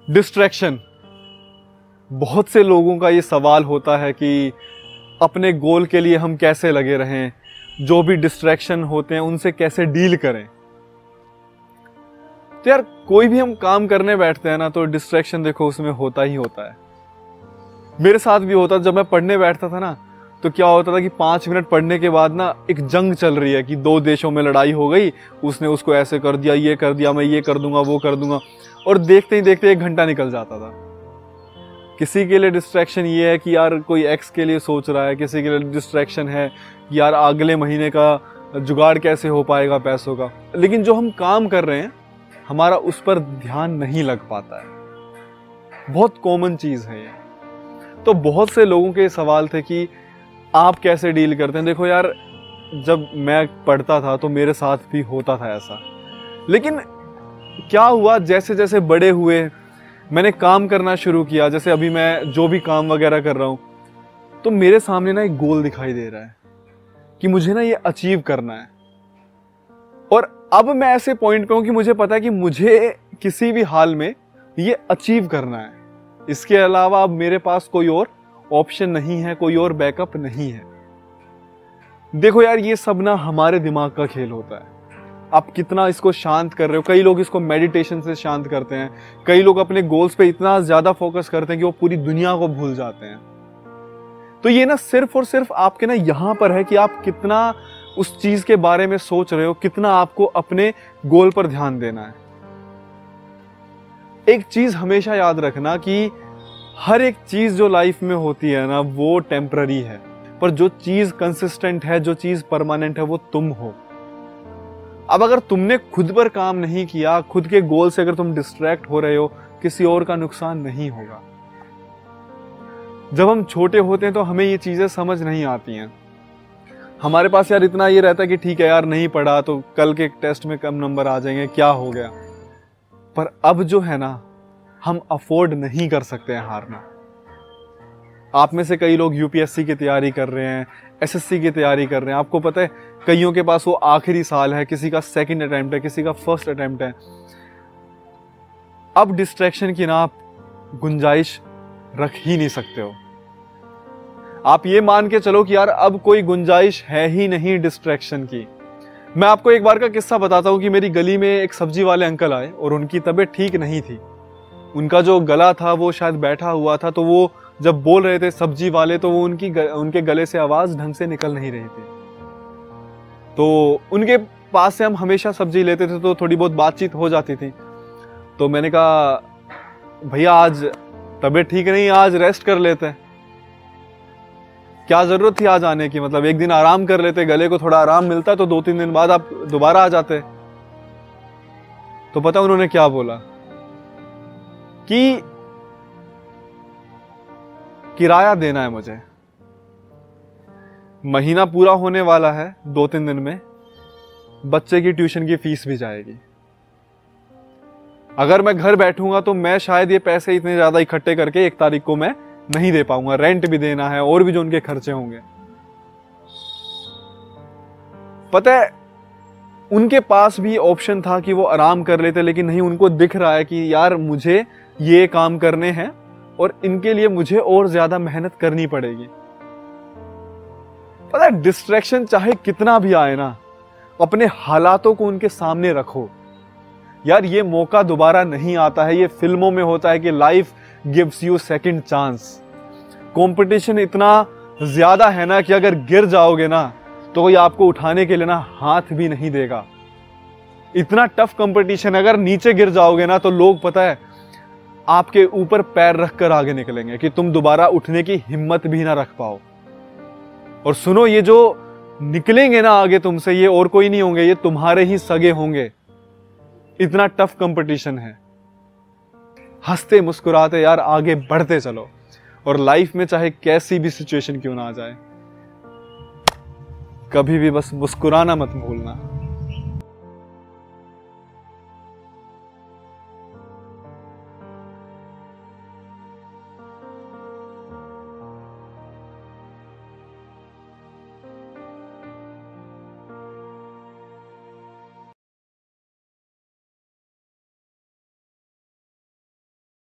Distraction. बहुत से लोगों का ये सवाल होता है कि अपने गोल के लिए हम कैसे लगे रहें, जो भी डिस्ट्रैक्शन होते हैं उनसे कैसे डील करें। तो यार कोई भी हम काम करने बैठते हैं ना तो डिस्ट्रैक्शन देखो उसमें होता ही होता है। मेरे साथ भी होता, जब मैं पढ़ने बैठता था ना तो क्या होता था कि 5 मिनट पढ़ने के बाद ना एक जंग चल रही है कि 2 देशों में लड़ाई हो गई, उसने उसको ऐसे कर दिया, ये कर दिया, मैं ये कर दूंगा, वो कर दूंगा, और देखते ही देखते 1 घंटा निकल जाता था। किसी के लिए डिस्ट्रैक्शन ये है कि यार कोई एक्स के लिए सोच रहा है, किसी के लिए डिस्ट्रैक्शन है कि यार अगले महीने का जुगाड़ कैसे हो पाएगा पैसों का। लेकिन जो हम काम कर रहे हैं हमारा उस पर ध्यान नहीं लग पाता है। बहुत कॉमन चीज है ये। तो बहुत से लोगों के सवाल थे कि आप कैसे डील करते हैं। देखो यार, जब मैं पढ़ता था तो मेरे साथ भी होता था ऐसा, लेकिन क्या हुआ, जैसे जैसे बड़े हुए मैंने काम करना शुरू किया, जैसे अभी मैं जो भी काम वगैरह कर रहा हूं तो मेरे सामने ना एक गोल दिखाई दे रहा है कि मुझे ना ये अचीव करना है। और अब मैं ऐसे पॉइंट पे हूं कि मुझे पता है कि मुझे किसी भी हाल में ये अचीव करना है। इसके अलावा अब मेरे पास कोई और ऑप्शन नहीं है, कोई और बैकअप नहीं है। देखो यार, ये सब ना हमारे दिमाग का खेल होता है। आप कितना इसको शांत कर रहे हो। कई लोग इसको मेडिटेशन से शांत करते हैं, कई लोग अपने गोल्स पे इतना ज्यादा फोकस करते हैं कि वो पूरी दुनिया को भूल जाते हैं। तो ये ना सिर्फ और सिर्फ आपके ना यहां पर है कि आप कितना उस चीज के बारे में सोच रहे हो, कितना आपको अपने गोल पर ध्यान देना है। एक चीज हमेशा याद रखना कि हर एक चीज जो लाइफ में होती है ना वो टेम्पररी है, पर जो चीज कंसिस्टेंट है, जो चीज परमानेंट है, वो तुम हो। अब अगर तुमने खुद पर काम नहीं किया, खुद के गोल से अगर तुम डिस्ट्रैक्ट हो रहे हो, किसी और का नुकसान नहीं होगा। जब हम छोटे होते हैं तो हमें ये चीजें समझ नहीं आती हैं। हमारे पास यार इतना ये रहता है कि ठीक है यार, नहीं पढ़ा तो कल के टेस्ट में कम नंबर आ जाएंगे, क्या हो गया। पर अब जो है ना, हम अफोर्ड नहीं कर सकते हैं हारना। आप में से कई लोग यूपीएससी की तैयारी कर रहे हैं, एसएससी की तैयारी कर रहे हैं। आपको पता है कईयों के पास वो आखिरी साल है, किसी का सेकंड अटेम्प्ट है, किसी का फर्स्ट अटेम्प्ट है। अब डिस्ट्रैक्शन की ना आप गुंजाइश रख ही नहीं सकते हो। आप ये मान के चलो कि यार अब कोई गुंजाइश है ही नहीं डिस्ट्रैक्शन की। मैं आपको एक बार का किस्सा बताता हूं कि मेरी गली में एक सब्जी वाले अंकल आए और उनकी तबीयत ठीक नहीं थी। उनका जो गला था वो शायद बैठा हुआ था, तो वो जब बोल रहे थे सब्जी वाले तो वो उनके गले से आवाज ढंग से निकल नहीं रही थी। तो उनके पास से हम हमेशा सब्जी लेते थे तो थोड़ी बहुत बातचीत हो जाती थी। तो मैंने कहा भैया आज तबीयत ठीक नहीं, आज रेस्ट कर लेते हैं। क्या जरूरत थी आज आने की, मतलब एक दिन आराम कर लेते, गले को थोड़ा आराम मिलता तो 2-3 दिन बाद आप दोबारा आ जाते। तो पता उन्होंने क्या बोला कि किराया देना है मुझे, महीना पूरा होने वाला है 2-3 दिन में, बच्चे की ट्यूशन की फीस भी जाएगी। अगर मैं घर बैठूंगा तो मैं शायद ये पैसे इतने ज्यादा इकट्ठे करके 1 तारीख को मैं नहीं दे पाऊंगा। रेंट भी देना है और भी जो उनके खर्चे होंगे। पता है उनके पास भी ऑप्शन था कि वो आराम कर लेते, लेकिन नहीं, उनको दिख रहा है कि यार मुझे ये काम करने हैं और इनके लिए मुझे और ज्यादा मेहनत करनी पड़ेगी। पता है डिस्ट्रैक्शन चाहे कितना भी आए ना, अपने हालातों को उनके सामने रखो। यार ये मौका दोबारा नहीं आता है। ये फिल्मों में होता है कि life gives you second chance. Competition इतना ज्यादा है ना कि अगर गिर जाओगे ना तो कोई आपको उठाने के लिए ना हाथ भी नहीं देगा। इतना टफ कंपटीशन, अगर नीचे गिर जाओगे ना तो लोग पता है आपके ऊपर पैर रखकर आगे निकलेंगे कि तुम दोबारा उठने की हिम्मत भी ना रख पाओ। और सुनो, ये जो निकलेंगे ना आगे तुमसे, ये और कोई नहीं होंगे, ये तुम्हारे ही सगे होंगे। इतना टफ कंपटीशन है। हंसते मुस्कुराते यार आगे बढ़ते चलो, और लाइफ में चाहे कैसी भी सिचुएशन क्यों ना आ जाए, कभी भी बस मुस्कुराना मत भूलना।